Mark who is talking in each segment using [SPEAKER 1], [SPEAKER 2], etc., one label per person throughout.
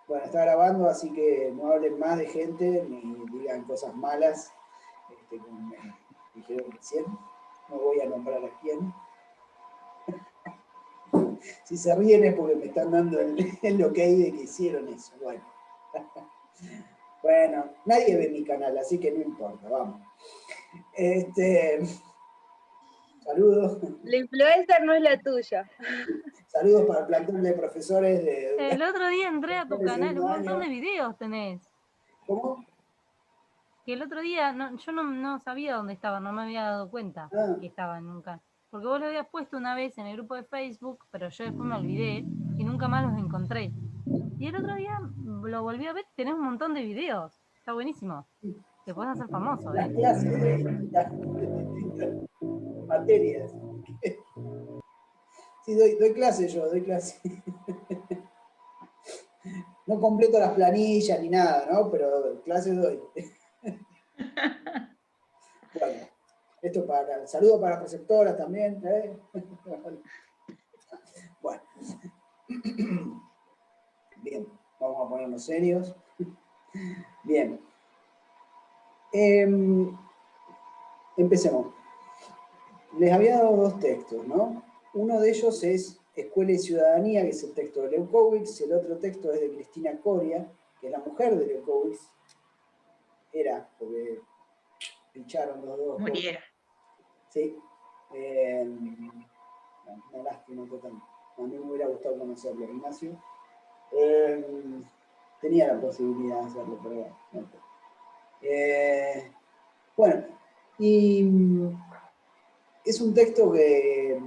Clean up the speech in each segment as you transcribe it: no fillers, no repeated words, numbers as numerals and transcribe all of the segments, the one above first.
[SPEAKER 1] Bueno, está grabando, así que no hablen más de gente ni digan cosas malas, como me dijeron recién. No voy a nombrar a quién. Si se ríen es porque me están dando el ok de que hicieron eso. Bueno. Bueno, nadie ve mi canal, así que no importa, vamos. Saludos.
[SPEAKER 2] La influencer no es la tuya.
[SPEAKER 1] Saludos para el plantel de profesores de educación.
[SPEAKER 3] El otro día entré a tu canal, un montón de videos tenés.
[SPEAKER 1] ¿Cómo?
[SPEAKER 3] Que el otro día, yo no sabía dónde estaba, no me había dado cuenta que estaba nunca. Porque vos lo habías puesto una vez en el grupo de Facebook, pero yo después me olvidé y nunca más los encontré. Y el otro día lo volví a ver, tenés un montón de videos. Está buenísimo. Te podés hacer famoso,
[SPEAKER 1] Las clases de distintas materias. Sí, doy clase yo, doy clase. No completo las planillas ni nada, ¿no? Pero clases doy. Bueno, esto para... Saludo para preceptoras también, ¿eh? Bueno. Bien, vamos a ponernos serios. Bien. Empecemos. Les había dado dos textos, ¿no? Uno de ellos es Escuela y Ciudadanía, que es el texto de Leucowicz, y el otro texto es de Cristina Coria, que es la mujer de Leucowicz. Era, porque pincharon los dos.
[SPEAKER 4] Murieron.
[SPEAKER 1] Sí. Una lástima total. A mí me hubiera gustado conocerlo, Ignacio. Tenía la posibilidad de hacerlo, pero bueno. Bueno, y es un texto que,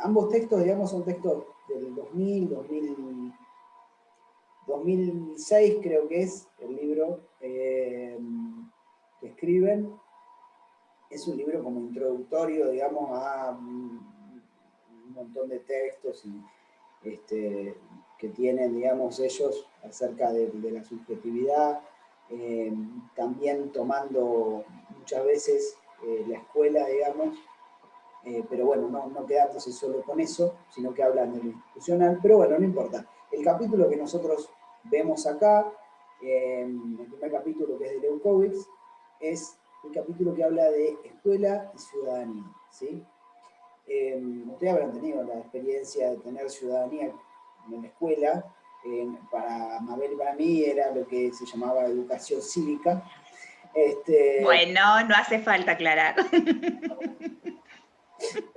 [SPEAKER 1] ambos textos, digamos, son textos del 2006 creo que es el libro que escriben. Es un libro como introductorio, digamos, a un montón de textos que tienen, digamos, ellos acerca de la subjetividad, también tomando muchas veces la escuela, digamos, pero bueno, no quedándose solo con eso, sino que hablan de lo institucional, pero bueno, no importa. El capítulo que nosotros vemos acá, el primer capítulo que es de Leucowicz, es el capítulo que habla de escuela y ciudadanía, ¿sí? Ustedes habrán tenido la experiencia de tener ciudadanía en la escuela. Para Mabel y para mí era lo que se llamaba educación cívica.
[SPEAKER 4] Bueno, no hace falta aclarar.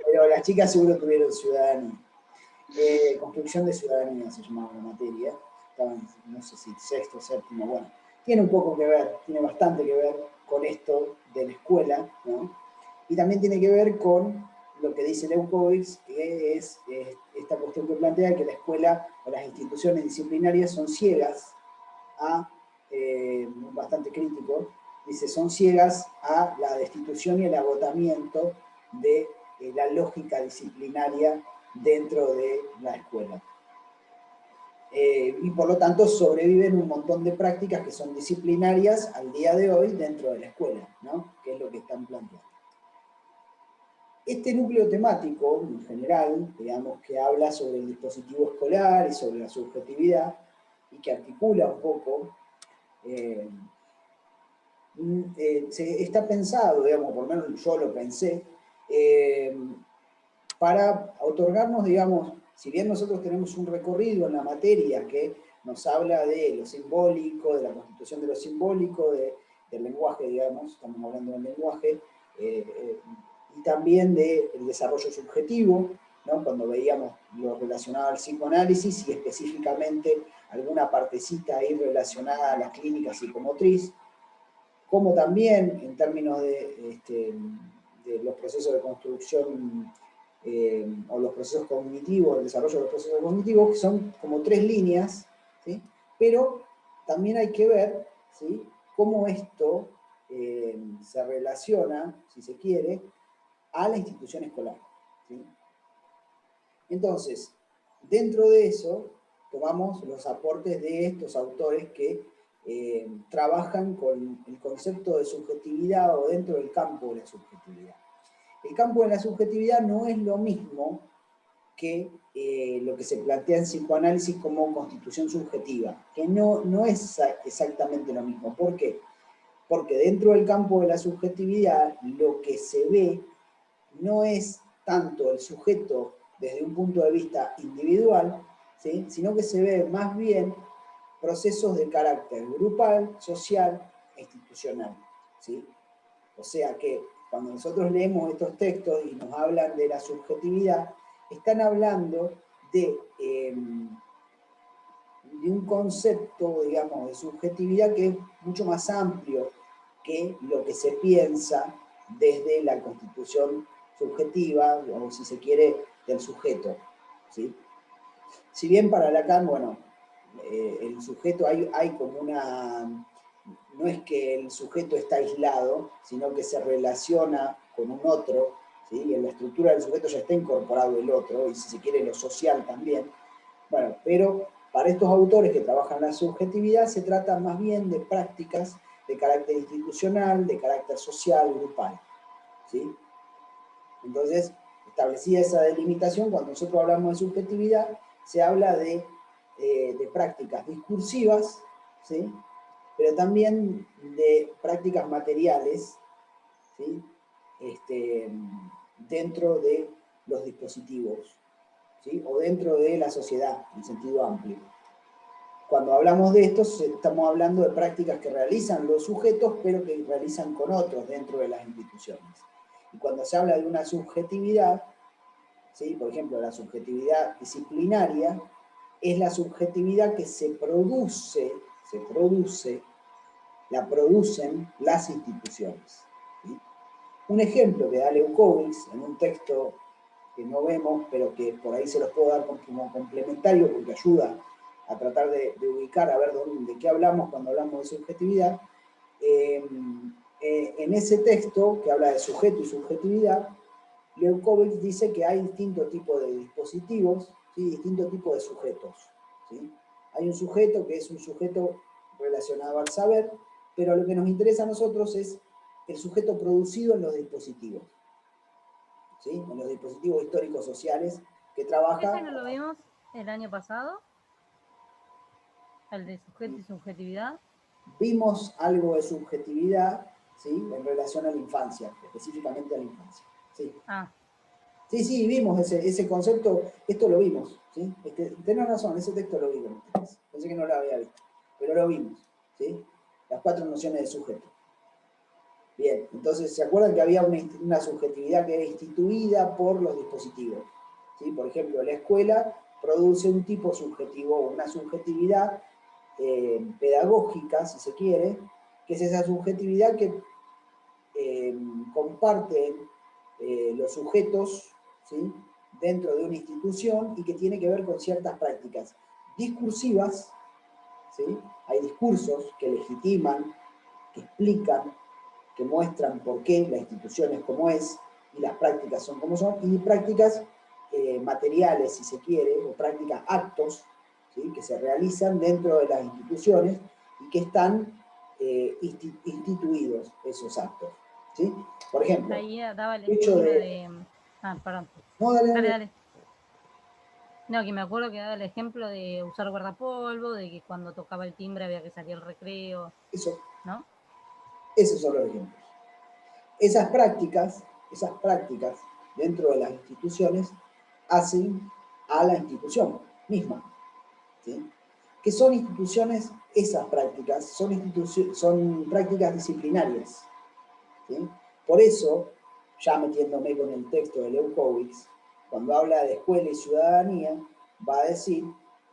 [SPEAKER 1] Pero las chicas seguro tuvieron ciudadanía. Construcción de ciudadanía se llamaba la materia. Estaban, no sé si sexto, séptimo, bueno. Tiene un poco que ver, tiene bastante que ver con esto de la escuela, ¿no? Y también tiene que ver con lo que dice Leucowicz, que es esta cuestión que plantea que la escuela o las instituciones disciplinarias son ciegas a, bastante crítico, dice, son ciegas a la destitución y el agotamiento de la lógica disciplinaria dentro de la escuela. Y por lo tanto sobreviven un montón de prácticas que son disciplinarias al día de hoy dentro de la escuela, ¿no? Que es lo que están planteando. Este núcleo temático, en general, digamos, que habla sobre el dispositivo escolar y sobre la subjetividad, y que articula un poco, está pensado, digamos, por lo menos yo lo pensé, para otorgarnos, digamos, si bien nosotros tenemos un recorrido en la materia que nos habla de lo simbólico, de la constitución de lo simbólico, del lenguaje, digamos, estamos hablando del lenguaje, y también del desarrollo subjetivo, ¿no? Cuando veíamos lo relacionado al psicoanálisis y específicamente alguna partecita ahí relacionada a la clínica psicomotriz, como también en términos de los procesos de construcción o los procesos cognitivos, el desarrollo de los procesos cognitivos, que son como tres líneas, ¿sí? Pero también hay que ver, ¿sí?, cómo esto se relaciona, si se quiere, a la institución escolar, ¿sí? Entonces, dentro de eso, tomamos los aportes de estos autores que trabajan con el concepto de subjetividad o dentro del campo de la subjetividad. El campo de la subjetividad no es lo mismo que lo que se plantea en psicoanálisis como constitución subjetiva, que no es exactamente lo mismo. ¿Por qué? Porque dentro del campo de la subjetividad lo que se ve no es tanto el sujeto desde un punto de vista individual, ¿sí?, sino que se ve más bien procesos de carácter grupal, social e institucional, ¿sí? O sea que cuando nosotros leemos estos textos y nos hablan de la subjetividad, están hablando de un concepto, digamos, de subjetividad que es mucho más amplio que lo que se piensa desde la constitución subjetiva, o si se quiere, del sujeto, ¿sí? Si bien para Lacan, bueno, el sujeto hay como una... No es que el sujeto está aislado, sino que se relaciona con un otro, ¿sí? Y en la estructura del sujeto ya está incorporado el otro, y si se quiere lo social también. Bueno, pero para estos autores que trabajan la subjetividad se trata más bien de prácticas de carácter institucional, de carácter social, grupal, ¿sí? Entonces, establecida esa delimitación, cuando nosotros hablamos de subjetividad, se habla de prácticas discursivas, ¿sí?, pero también de prácticas materiales, ¿sí?, dentro de los dispositivos, ¿sí?, o dentro de la sociedad, en sentido amplio. Cuando hablamos de esto, estamos hablando de prácticas que realizan los sujetos, pero que realizan con otros dentro de las instituciones. Y cuando se habla de una subjetividad, ¿sí?, por ejemplo, la subjetividad disciplinaria, es la subjetividad que la producen las instituciones, ¿sí? Un ejemplo que da Leucovitz en un texto que no vemos, pero que por ahí se los puedo dar como complementario porque ayuda a tratar de ubicar, a ver de qué hablamos cuando hablamos de subjetividad. En ese texto que habla de sujeto y subjetividad, Leucovitz dice que hay distintos tipos de dispositivos, ¿sí?, distintos tipos de sujetos, ¿sí? Hay un sujeto que es un sujeto relacionado al saber, pero lo que nos interesa a nosotros es el sujeto producido en los dispositivos, ¿sí?, en los dispositivos históricos sociales que trabaja...
[SPEAKER 3] ¿Ese no lo vimos el año pasado? ¿El de sujeto y subjetividad?
[SPEAKER 1] Vimos algo de subjetividad, ¿sí?, en relación a la infancia, específicamente a la infancia, ¿sí?
[SPEAKER 3] Ah.
[SPEAKER 1] Sí, vimos ese concepto, esto lo vimos, ¿sí? Tenés razón, ese texto lo vimos. Pensé que no lo había visto, pero lo vimos, ¿sí? Las 4 nociones de sujeto. Bien, entonces, ¿se acuerdan que había una subjetividad que era instituida por los dispositivos? ¿Sí? Por ejemplo, la escuela produce un tipo subjetivo, una subjetividad pedagógica, si se quiere, que es esa subjetividad que comparten los sujetos, ¿sí?, dentro de una institución y que tiene que ver con ciertas prácticas discursivas, ¿sí? Hay discursos que legitiman, que explican, que muestran por qué la institución es como es y las prácticas son como son, y prácticas materiales, si se quiere, o prácticas, actos, ¿sí?, que se realizan dentro de las instituciones y que están instituidos esos actos, ¿sí? Por ejemplo,
[SPEAKER 3] ahí daba el
[SPEAKER 1] hecho
[SPEAKER 3] ejemplo
[SPEAKER 1] de...
[SPEAKER 3] de... Ah, perdón.
[SPEAKER 1] No,
[SPEAKER 3] Dale. No, que me acuerdo que daba el ejemplo de usar guardapolvo, de que cuando tocaba el timbre había que salir al recreo.
[SPEAKER 1] Eso,
[SPEAKER 3] ¿no?
[SPEAKER 1] Esos son los ejemplos. Esas prácticas dentro de las instituciones hacen a la institución misma, ¿sí? ¿Qué son instituciones? Esas prácticas son prácticas disciplinarias, ¿sí? Por eso, ya metiéndome con el texto de Leucovitz, cuando habla de escuela y ciudadanía, va a decir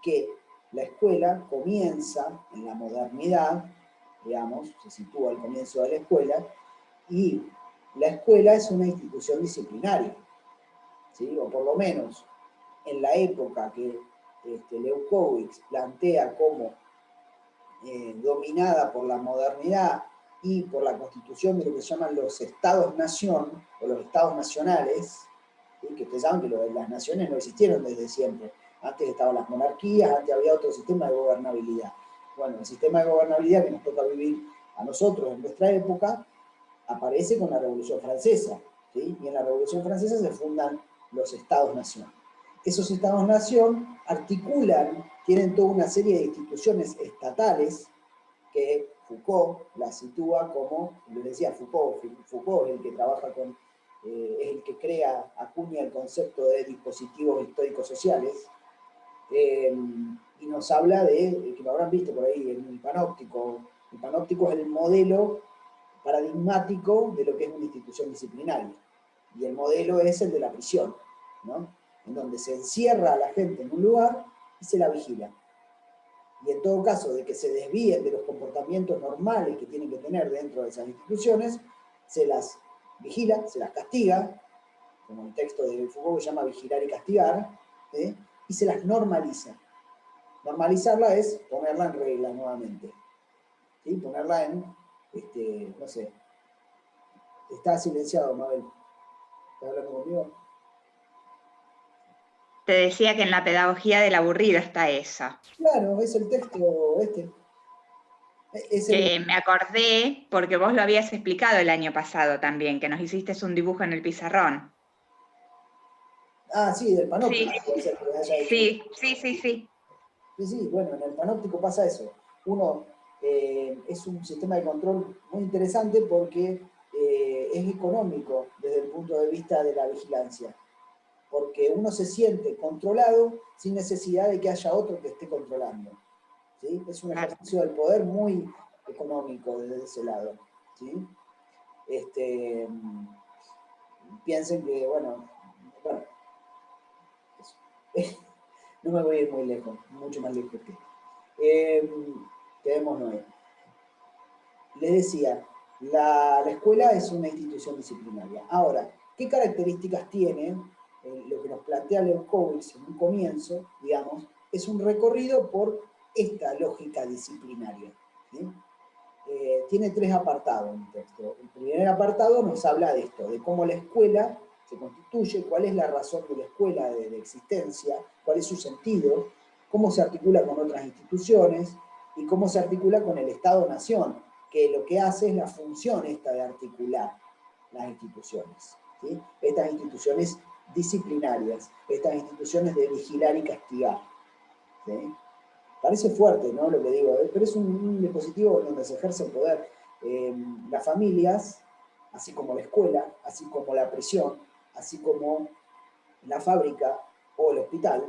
[SPEAKER 1] que la escuela comienza en la modernidad, digamos, se sitúa al comienzo de la escuela, y la escuela es una institución disciplinaria, ¿sí? O por lo menos en la época que Leucovitz plantea como dominada por la modernidad y por la constitución de lo que se llaman los estados-nación, o los estados nacionales, ¿sí?, que ustedes saben que las naciones no existieron desde siempre. Antes estaban las monarquías, antes había otro sistema de gobernabilidad. Bueno, el sistema de gobernabilidad que nos toca vivir a nosotros en nuestra época aparece con la Revolución Francesa, ¿sí? Y en la Revolución Francesa se fundan los estados-nación. esos estados-nación articulan, tienen toda una serie de instituciones estatales que Foucault la sitúa como, les decía Foucault es el que trabaja con, es el que crea, acuña el concepto de dispositivos históricos sociales, y nos habla de, que lo habrán visto por ahí, el panóptico. El panóptico es el modelo paradigmático de lo que es una institución disciplinaria. Y el modelo es el de la prisión, ¿no? En donde se encierra a la gente en un lugar y se la vigila. Y en todo caso de que se desvíen de los comportamientos normales que tienen que tener dentro de esas instituciones, se las vigila, se las castiga, como el texto de Foucault que llama vigilar y castigar, y se las normaliza. Normalizarla es ponerla en regla nuevamente. ¿Sí? Ponerla en, no sé, está silenciado, Mabel. ¿Estás hablando conmigo?
[SPEAKER 4] Te decía que en la pedagogía del aburrido está eso.
[SPEAKER 1] Claro, es el texto este.
[SPEAKER 4] Que me acordé porque vos lo habías explicado el año pasado también, que nos hiciste un dibujo en el pizarrón.
[SPEAKER 1] Ah, sí, del panóptico.
[SPEAKER 4] Sí, sí.
[SPEAKER 1] Sí, bueno, en el panóptico pasa eso. Uno es un sistema de control muy interesante porque es económico desde el punto de vista de la vigilancia. Porque uno se siente controlado sin necesidad de que haya otro que esté controlando. ¿Sí? Es un ejercicio del poder muy económico desde ese lado. ¿Sí? Piensen que, bueno eso. No me voy a ir muy lejos, mucho más lejos que quedémonos ahí. Les decía, la escuela es una institución disciplinaria. Ahora, ¿qué características tiene? Lo que nos plantea Leucovitz en un comienzo, digamos, es un recorrido por esta lógica disciplinaria. ¿Sí? Tiene 3 apartados en el texto. El primer apartado nos habla de esto, de cómo la escuela se constituye, cuál es la razón de la escuela de existencia, cuál es su sentido, cómo se articula con otras instituciones y cómo se articula con el Estado-Nación, que lo que hace es la función esta de articular las instituciones. ¿Sí? Estas instituciones disciplinarias, estas instituciones de vigilar y castigar. ¿Sí? Parece fuerte, ¿no? Lo que digo, pero es un dispositivo donde se ejerce el poder. Las familias, así como la escuela, así como la prisión, así como la fábrica o el hospital,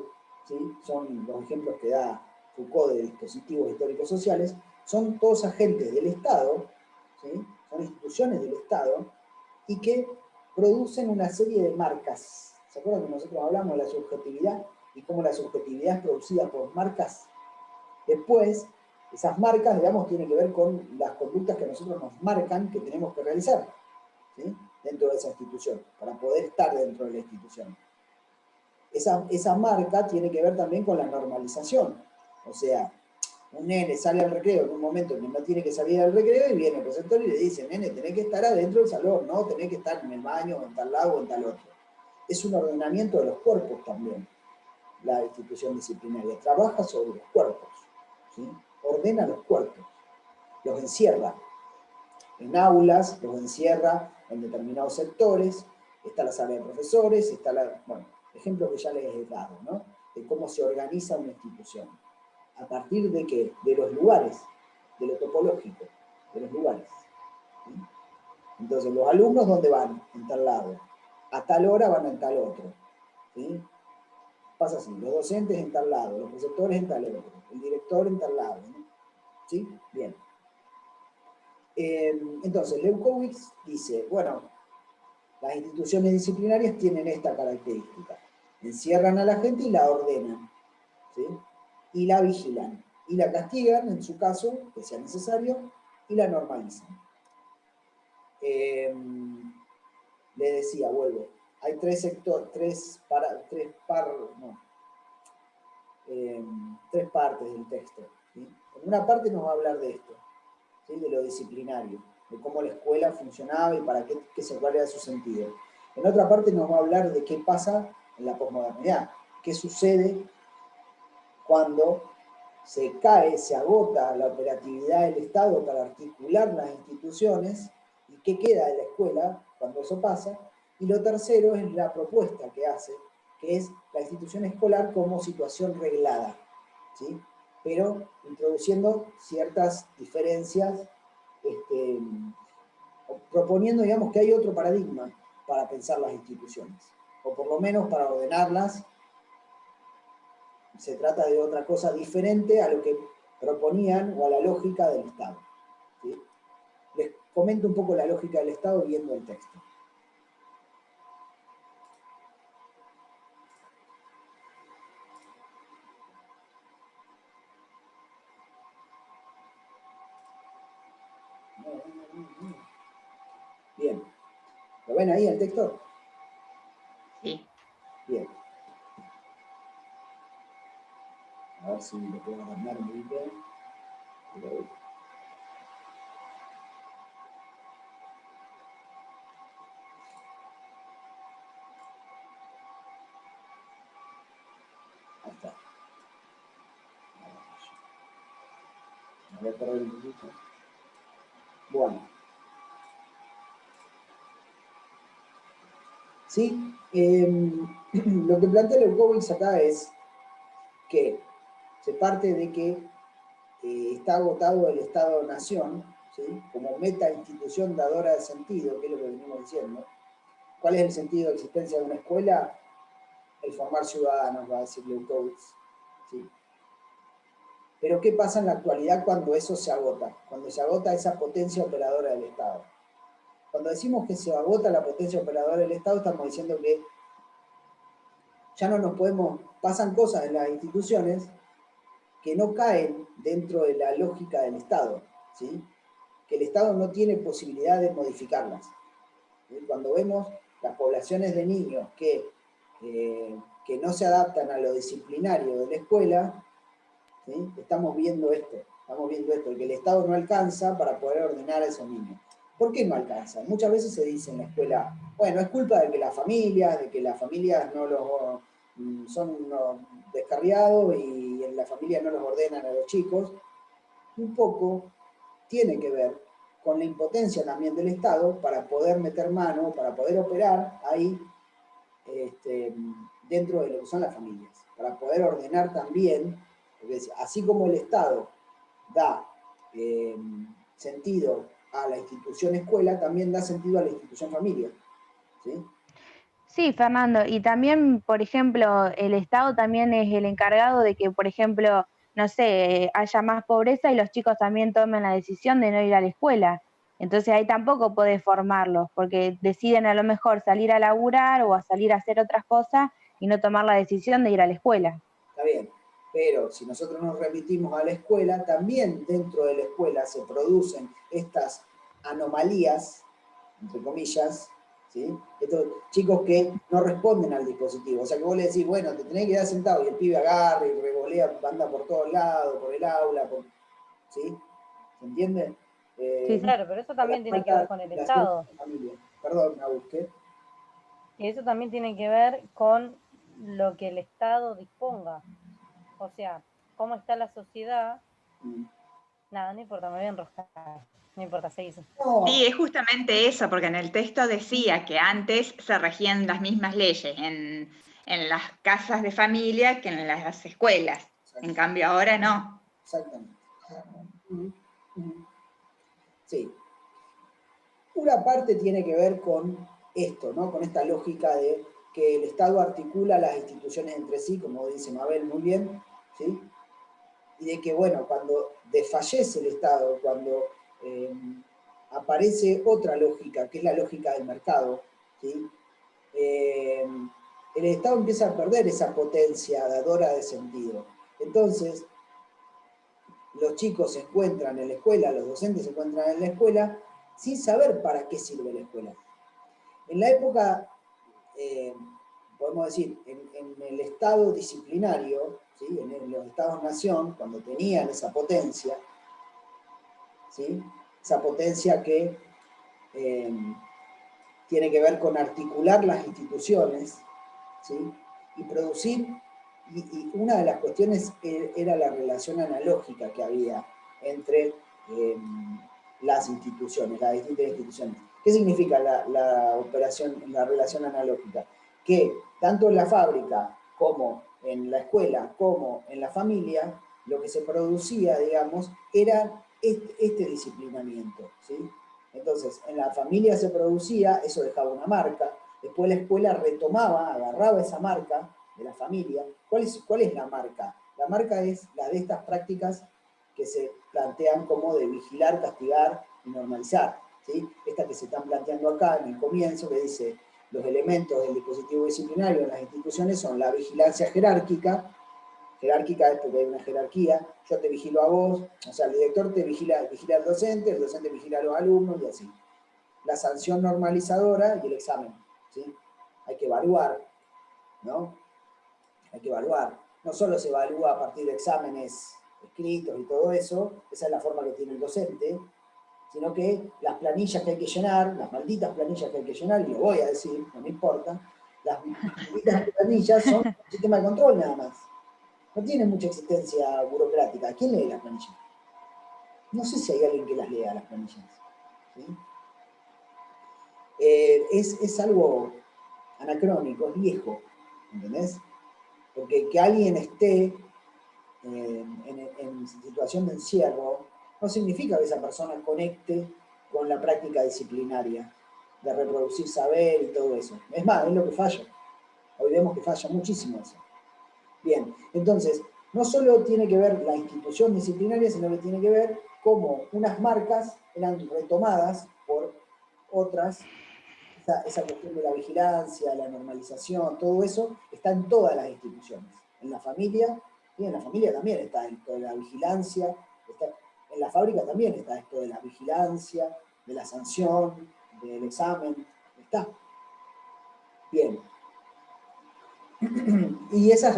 [SPEAKER 1] ¿sí? Son los ejemplos que da Foucault de dispositivos históricos sociales, son todos agentes del Estado, ¿sí? Son instituciones del Estado, y que producen una serie de marcas. ¿Se acuerdan que nosotros hablamos de la subjetividad y cómo la subjetividad es producida por marcas? Después, esas marcas, digamos, tienen que ver con las conductas que a nosotros nos marcan que tenemos que realizar, ¿sí? Dentro de esa institución, para poder estar dentro de la institución. Esa marca tiene que ver también con la normalización. O sea, un nene sale al recreo en un momento en que no tiene que salir al recreo y viene el preceptor y le dice, nene, tenés que estar adentro del salón, no tenés que estar en el baño, o en tal lado o en tal otro. Es un ordenamiento de los cuerpos también, la institución disciplinaria. Trabaja sobre los cuerpos, ¿sí? Ordena los cuerpos, los encierra en aulas, los encierra en determinados sectores, está la sala de profesores, está bueno, ejemplos que ya les he dado, ¿no? De cómo se organiza una institución. ¿A partir de qué? De los lugares, de lo topológico, de los lugares. ¿Sí? Entonces, los alumnos, ¿dónde van? En tal lado. A tal hora van en tal otro. ¿Sí? Pasa así, los docentes en tal lado, los preceptores en tal otro, el director en tal lado, ¿no? ¿Sí? Bien. Entonces, Leucovitz dice, bueno, las instituciones disciplinarias tienen esta característica. Encierran a la gente y la ordenan, ¿sí? Y la vigilan. Y la castigan, en su caso, que sea necesario, y la normalizan. Le decía, vuelvo, hay tres partes del texto. ¿Sí? En una parte nos va a hablar de esto, ¿sí? De lo disciplinario, de cómo la escuela funcionaba y para qué cuál era su sentido. En otra parte nos va a hablar de qué pasa en la posmodernidad, qué sucede cuando se cae, se agota la operatividad del Estado para articular las instituciones y qué queda de la escuela cuando eso pasa. Y lo tercero es la propuesta que hace que es la institución escolar como situación reglada, ¿sí? Pero introduciendo ciertas diferencias, proponiendo, digamos, que hay otro paradigma para pensar las instituciones, o por lo menos para ordenarlas. Se trata de otra cosa diferente a lo que proponían o a la lógica del Estado, ¿sí? Les comento un poco la lógica del Estado viendo el texto. Bien. ¿Lo ven ahí el texto?
[SPEAKER 4] Sí.
[SPEAKER 1] Bien. A ver si lo puedo armar muy bien. Ahí está. Voy a correr un poquito. Bueno. ¿Sí? Lo que plantea Leucovitz acá es que se parte de que está agotado el Estado-Nación, ¿sí? Como meta institución dadora de sentido, que es lo que venimos diciendo. ¿Cuál es el sentido de existencia de una escuela? El formar ciudadanos, va a decir Leucovitz, ¿sí? Pero ¿qué pasa en la actualidad cuando eso se agota? Cuando se agota esa potencia operadora del Estado. Cuando decimos que se agota la potencia operadora del Estado, estamos diciendo que ya no nos podemos, pasan cosas en las instituciones que no caen dentro de la lógica del Estado, ¿sí? Que el Estado no tiene posibilidad de modificarlas. ¿Sí? Cuando vemos las poblaciones de niños que no se adaptan a lo disciplinario de la escuela, ¿sí? Estamos viendo esto, que el Estado no alcanza para poder ordenar a esos niños. ¿Por qué no alcanza? Muchas veces se dice en la escuela, bueno, es culpa de que las familias no los son unos descarriados y en la familia no los ordenan a los chicos. Un poco tiene que ver con la impotencia también del Estado para poder meter mano, para poder operar ahí dentro de lo que son las familias, para poder ordenar también, porque así como el Estado da sentido a la institución escuela, también da sentido a la institución familia, ¿sí?
[SPEAKER 5] Sí, Fernando, y también, por ejemplo, el Estado también es el encargado de que, por ejemplo, no sé, haya más pobreza y los chicos también tomen la decisión de no ir a la escuela. Entonces ahí tampoco podés formarlos, porque deciden a lo mejor salir a laburar o a salir a hacer otras cosas y no tomar la decisión de ir a la escuela.
[SPEAKER 1] Está bien, pero si nosotros nos remitimos a la escuela, también dentro de la escuela se producen estas anomalías, entre comillas, ¿sí? Estos chicos que no responden al dispositivo. O sea que vos le decís, bueno, te tenés que quedar sentado y el pibe agarra y revolea, anda por todos lados, por el aula, ¿sí? ¿Se entiende?
[SPEAKER 5] Sí, sí.
[SPEAKER 3] Claro, pero eso también tiene que ver con el Estado.
[SPEAKER 1] Perdón, me busqué.
[SPEAKER 3] Y eso también tiene que ver con lo que el Estado disponga. O sea, cómo está la sociedad. Nada, no importa, me voy a enroscar. No importa, seguís.
[SPEAKER 1] No.
[SPEAKER 4] Sí, es justamente eso, porque en el texto decía que antes se regían las mismas leyes en las casas de familia que en las escuelas. En cambio ahora no.
[SPEAKER 1] Exactamente. Sí. Una parte tiene que ver con esto, ¿no? Con esta lógica de que el Estado articula las instituciones entre sí, como dice Mabel muy bien, ¿sí? Y de que, bueno, cuando desfallece el Estado, cuando aparece otra lógica, que es la lógica del mercado, ¿sí? El Estado empieza a perder esa potencia dadora de sentido. Entonces, los chicos se encuentran en la escuela, los docentes se encuentran en la escuela, sin saber para qué sirve la escuela. En la época, podemos decir, en el estado disciplinario, ¿sí? En los estados-nación, cuando tenían esa potencia, ¿sí? Esa potencia que tiene que ver con articular las instituciones, ¿sí? Y producir, y una de las cuestiones era la relación analógica que había entre las instituciones, las distintas instituciones. ¿Qué significa la operación, la relación analógica? Que tanto en la fábrica como en la escuela, como en la familia, lo que se producía, digamos, era este disciplinamiento, ¿sí? Entonces, en la familia se producía, eso dejaba una marca, después la escuela retomaba, agarraba esa marca de la familia. ¿Cuál es la marca? La marca es la de estas prácticas que se plantean como de vigilar, castigar y normalizar, ¿sí? Esta que se están planteando acá en el comienzo, que dice, los elementos del dispositivo disciplinario en las instituciones son la vigilancia jerárquica es porque hay una jerarquía, yo te vigilo a vos, o sea, el director te vigila al docente, el docente vigila a los alumnos y así. La sanción normalizadora y el examen, ¿sí? Hay que evaluar, ¿no? Hay que evaluar. No solo se evalúa a partir de exámenes escritos y todo eso, esa es la forma que tiene el docente, sino que las planillas que hay que llenar, las malditas planillas que hay que llenar, y lo voy a decir, no me importa, las malditas planillas son un sistema de control nada más. No tiene mucha existencia burocrática. ¿Quién lee las planillas? No sé si hay alguien que las lea las planillas. ¿Sí? Es algo anacrónico, es viejo, ¿entendés? Porque que alguien esté en situación de encierro no significa que esa persona conecte con la práctica disciplinaria de reproducir saber y todo eso. Es más, es lo que falla. Hoy vemos que falla muchísimo eso. Bien, entonces, no solo tiene que ver la institución disciplinaria, sino que tiene que ver cómo unas marcas eran retomadas por otras. Esa cuestión de la vigilancia, la normalización, todo eso está en todas las instituciones. En la familia, y en la familia también está esto de la vigilancia, en la fábrica también está esto de la vigilancia, de la sanción, del examen, está. Bien. Y eso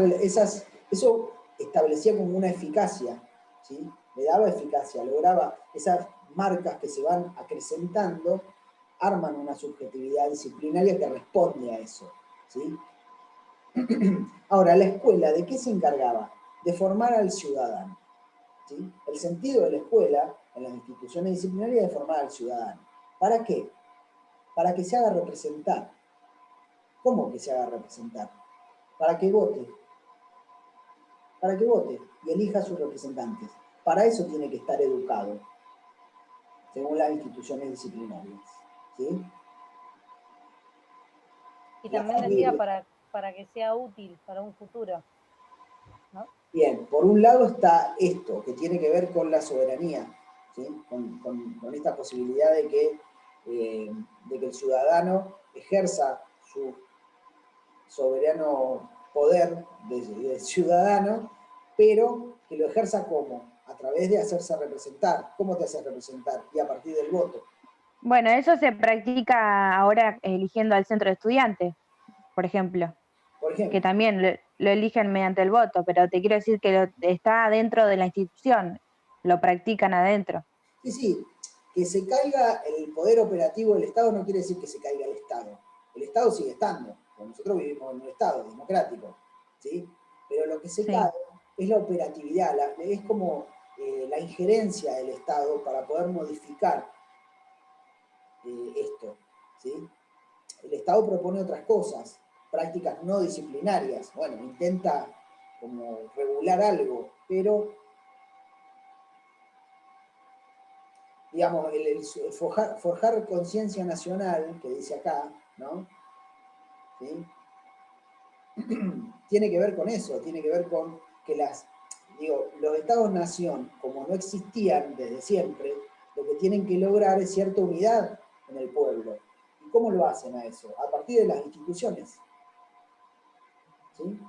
[SPEAKER 1] establecía como una eficacia, ¿sí? Le daba eficacia, lograba esas marcas que se van acrecentando, arman una subjetividad disciplinaria que responde a eso, ¿sí? Ahora, la escuela, ¿de qué se encargaba? De formar al ciudadano, ¿sí? El sentido de la escuela, en las instituciones disciplinarias, es de formar al ciudadano. ¿Para qué? Para que se haga representar. ¿Cómo que se haga representar? Para que vote y elija a sus representantes. Para eso tiene que estar educado, según las instituciones disciplinarias, ¿sí?
[SPEAKER 3] Y también decía para que sea útil para un futuro, ¿no?
[SPEAKER 1] Bien, por un lado está esto, que tiene que ver con la soberanía, ¿sí? Con esta posibilidad de que el ciudadano ejerza su soberano poder de ciudadano, pero que lo ejerza ¿cómo? A través de hacerse representar. ¿Cómo te haces representar? Y a partir del voto.
[SPEAKER 5] Bueno, eso se practica ahora eligiendo al centro de estudiantes, por ejemplo, que también lo eligen mediante el voto, pero te quiero decir que está dentro de la institución, lo practican adentro.
[SPEAKER 1] Sí, que se caiga el poder operativo del Estado no quiere decir que se caiga el Estado. El Estado sigue estando, porque nosotros vivimos en un Estado democrático, ¿sí? Pero lo que se cae es la operatividad, es como la injerencia del Estado para poder modificar esto, ¿sí? El Estado propone otras cosas, prácticas no disciplinarias, bueno, intenta como regular algo, pero digamos, el forjar conciencia nacional, que dice acá, ¿no? ¿Sí? Tiene que ver con eso, tiene que ver con que los estados-nación, como no existían desde siempre, lo que tienen que lograr es cierta unidad en el pueblo. ¿Y cómo lo hacen a eso? A partir de las instituciones. ¿Sí?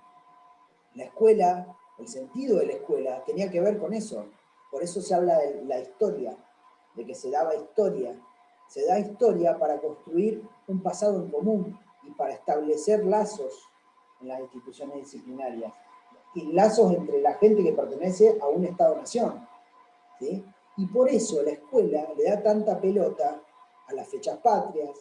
[SPEAKER 1] La escuela, el sentido de la escuela, tenía que ver con eso. Por eso se habla de la historia, de que se daba historia. Se da historia para construir un pasado en común y para establecer lazos en las instituciones disciplinarias. Y lazos entre la gente que pertenece a un Estado-nación. ¿Sí? Y por eso la escuela le da tanta pelota a las fechas patrias,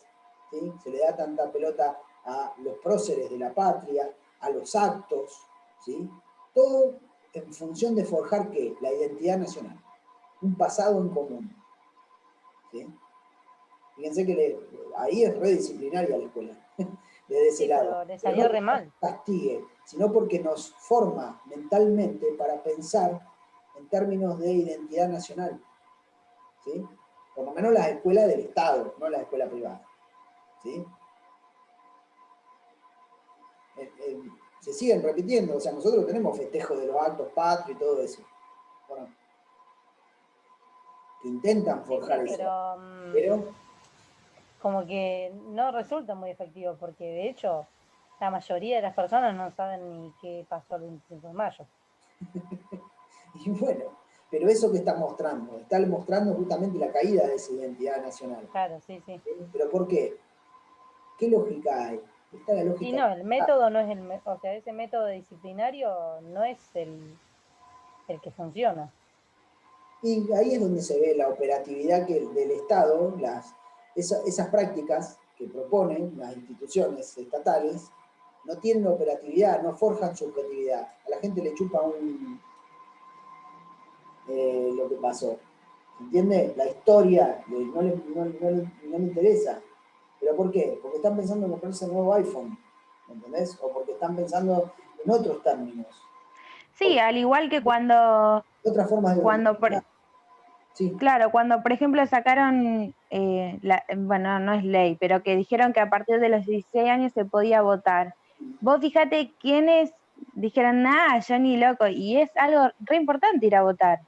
[SPEAKER 1] ¿sí? Se le da tanta pelota a los próceres de la patria, a los actos, ¿sí? Todo en función de forjar ¿qué? La identidad nacional, un pasado en común. ¿Sí? Fíjense que ahí es redisciplinaria la escuela. desde ese
[SPEAKER 3] Sí,
[SPEAKER 1] lado.
[SPEAKER 3] pero le
[SPEAKER 1] Pero
[SPEAKER 3] salió
[SPEAKER 1] no
[SPEAKER 3] re
[SPEAKER 1] porque
[SPEAKER 3] mal.
[SPEAKER 1] nos castigue, sino porque nos forma mentalmente para pensar en términos de identidad nacional, ¿sí? Por lo menos las escuelas del Estado, no las escuelas privadas, ¿sí? Se siguen repitiendo, o sea, nosotros tenemos festejos de los actos patrios y todo eso, bueno, que intentan forjar
[SPEAKER 3] Sí,
[SPEAKER 1] eso,
[SPEAKER 3] pero
[SPEAKER 1] pero
[SPEAKER 3] como que no resulta muy efectivo, porque de hecho la mayoría de las personas no saben ni qué pasó el 25 de mayo.
[SPEAKER 1] y bueno, pero eso que está mostrando justamente la caída de esa identidad nacional.
[SPEAKER 3] Claro, sí, sí.
[SPEAKER 1] ¿Pero por qué? ¿Qué lógica hay? Está la
[SPEAKER 3] Y
[SPEAKER 1] lógica.
[SPEAKER 3] no, el método no es o sea, ese método disciplinario no es el que funciona.
[SPEAKER 1] Y ahí es donde se ve la operatividad del Estado, esas prácticas que proponen las instituciones estatales, no tienen operatividad, no forjan subjetividad. A la gente le chupa lo que pasó. ¿Entiende? La historia no le interesa. ¿Pero por qué? Porque están pensando en comprarse el nuevo iPhone, ¿entendés? O porque están pensando en otros términos.
[SPEAKER 5] Sí, al igual que cuando,
[SPEAKER 1] Otras formas de
[SPEAKER 5] cuando por,
[SPEAKER 1] organizar. Sí.
[SPEAKER 5] claro, cuando por ejemplo sacaron, bueno, no es ley, pero que dijeron que a partir de los 16 años se podía votar. Vos fíjate quiénes dijeron, nada, yo ni loco, y es algo re importante ir a votar.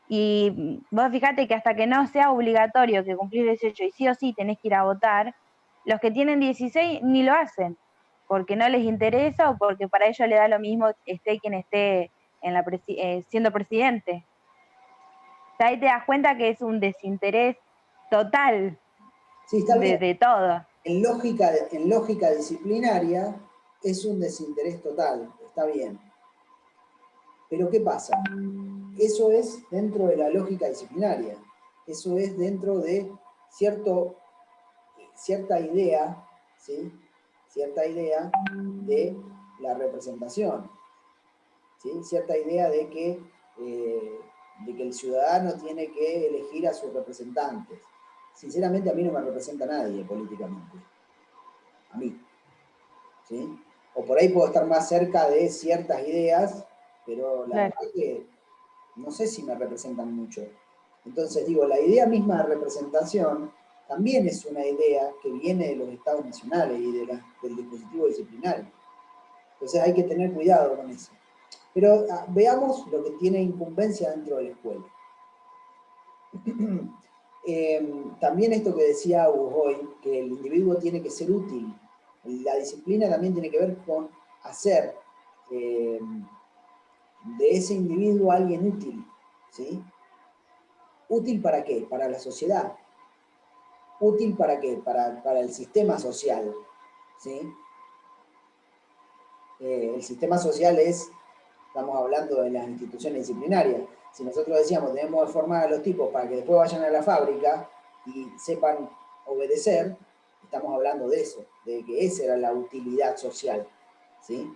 [SPEAKER 5] Y vos fíjate que hasta que no sea obligatorio que cumplís 18 y sí o sí tenés que ir a votar, los que tienen 16 ni lo hacen, porque no les interesa o porque para ellos le da lo mismo esté quien esté en siendo presidente. O sea, ahí te das cuenta que es un desinterés total
[SPEAKER 1] Sí, está bien.
[SPEAKER 5] de todo.
[SPEAKER 1] En lógica disciplinaria es un desinterés total, está bien. Pero ¿qué pasa? Eso es dentro de la lógica disciplinaria. Eso es dentro de cierta idea, ¿sí? Cierta idea de la representación, ¿sí? Cierta idea de que el ciudadano tiene que elegir a sus representantes. Sinceramente a mí no me representa nadie políticamente. A mí. ¿Sí? O por ahí puedo estar más cerca de ciertas ideas, pero la
[SPEAKER 5] Claro.
[SPEAKER 1] verdad que no sé si me representan mucho. Entonces digo, la idea misma de representación también es una idea que viene de los estados nacionales y del dispositivo disciplinario. Entonces hay que tener cuidado con eso. Pero veamos lo que tiene incumbencia dentro de la escuela. También esto que decía Agus hoy, que el individuo tiene que ser útil. La disciplina también tiene que ver con hacer de ese individuo alguien útil. ¿Sí? ¿Útil para qué? Para la sociedad. ¿Útil para qué? Para el sistema social. ¿Sí? El sistema social estamos hablando de las instituciones disciplinarias. Si nosotros decíamos, debemos formar a los tipos para que después vayan a la fábrica y sepan obedecer, estamos hablando de eso, de que esa era la utilidad social. ¿Sí?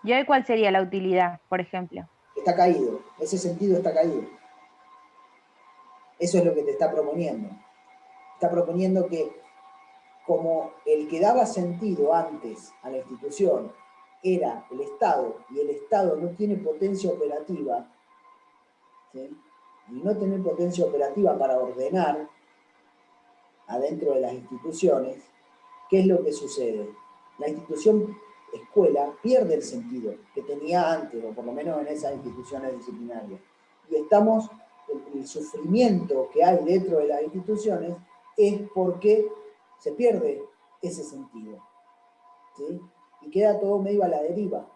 [SPEAKER 5] ¿Y hoy cuál sería la utilidad, por ejemplo?
[SPEAKER 1] Está caído, ese sentido está caído. Eso es lo que te está proponiendo. Está proponiendo que como el que daba sentido antes a la institución era el Estado, y el Estado no tiene potencia operativa, ¿sí? Y no tener potencia operativa para ordenar adentro de las instituciones, ¿qué es lo que sucede? La institución escuela pierde el sentido que tenía antes, o por lo menos en esas instituciones disciplinarias. Y el sufrimiento que hay dentro de las instituciones es porque se pierde ese sentido, ¿sí? Y queda todo medio a la deriva.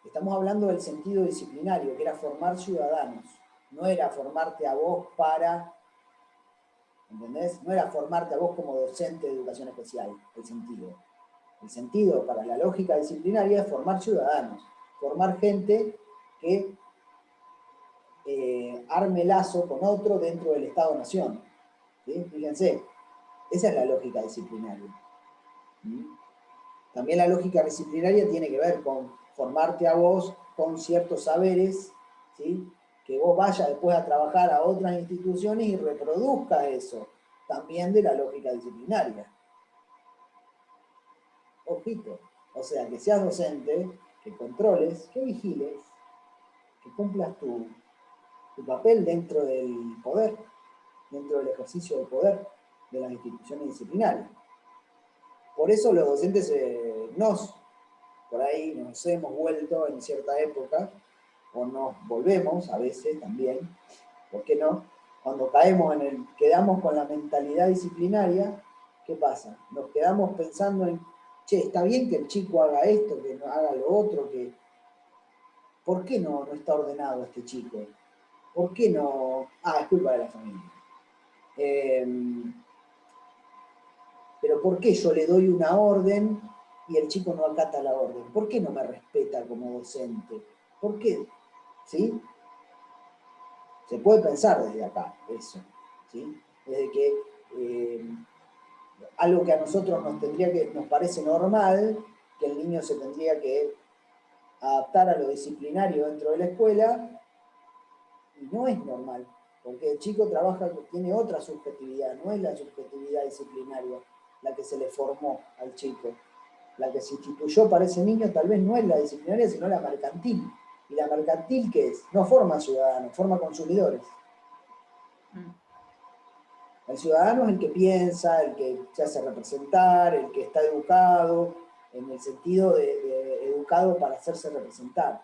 [SPEAKER 1] Estamos hablando del sentido disciplinario, que era formar ciudadanos, no era formarte a vos para, ¿entendés? No era formarte a vos como docente de educación especial, el sentido. El sentido para la lógica disciplinaria es formar ciudadanos, formar gente que arme lazo con otro dentro del Estado-Nación. ¿Sí? Fíjense, esa es la lógica disciplinaria. ¿Mm? También la lógica disciplinaria tiene que ver con formarte a vos con ciertos saberes, ¿sí? que vos vayas después a trabajar a otras instituciones y reproduzcas eso, también de la lógica disciplinaria. Ojito, o sea, que seas docente, que controles, que vigiles, que cumplas tu papel dentro del poder, dentro del ejercicio del poder de las instituciones disciplinarias. Por eso los docentes por ahí nos hemos vuelto en cierta época, o nos volvemos a veces también, ¿por qué no? Cuando quedamos con la mentalidad disciplinaria, ¿qué pasa? Nos quedamos pensando en, che, está bien que el chico haga esto, que no haga lo otro, que... ¿Por qué no está ordenado este chico? ¿Por qué no? Es culpa de la familia. Pero ¿por qué yo le doy una orden y el chico no acata la orden? ¿Por qué no me respeta como docente? ¿Por qué? ¿Sí? Se puede pensar desde acá, eso. ¿Sí? Desde que algo que a nosotros nos parece normal, que el niño se tendría que adaptar a lo disciplinario dentro de la escuela, y no es normal, porque el chico tiene otra subjetividad, no es la subjetividad disciplinaria la que se le formó al chico. La que se instituyó para ese niño tal vez no es la disciplinaria, sino la mercantil. ¿Y la mercantil qué es? No forma ciudadanos, forma consumidores. El ciudadano es el que piensa, el que se hace representar, el que está educado, en el sentido de educado para hacerse representar.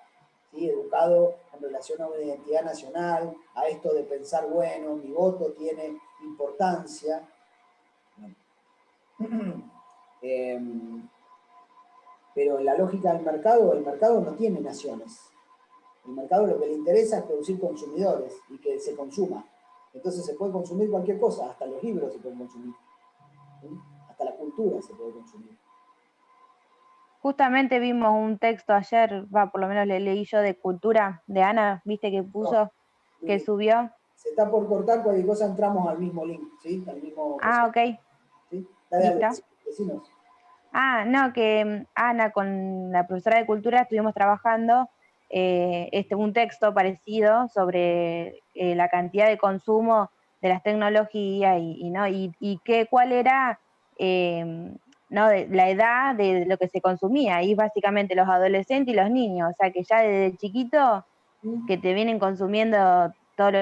[SPEAKER 1] ¿Sí? Educado en relación a una identidad nacional, a esto de pensar, bueno, mi voto tiene importancia. Pero en la lógica del mercado, el mercado no tiene naciones. El mercado lo que le interesa es producir consumidores y que se consuma. Entonces se puede consumir cualquier cosa, hasta los libros se pueden consumir. ¿Sí? Hasta la cultura se puede consumir.
[SPEAKER 5] Justamente vimos un texto ayer, por lo menos le leí yo, de cultura, de Ana, viste que puso, que subió.
[SPEAKER 1] Se está por cortar, cualquier cosa entramos al mismo link, ¿sí? Al mismo...
[SPEAKER 5] Ok.
[SPEAKER 1] ¿Sí? Dale,
[SPEAKER 5] ¿Listo?
[SPEAKER 1] Decinos.
[SPEAKER 5] No, que Ana con la profesora de cultura estuvimos trabajando un texto parecido sobre la cantidad de consumo de las tecnologías y cuál era la edad de lo que se consumía, y básicamente los adolescentes y los niños, o sea que ya desde chiquito que te vienen consumiendo todo lo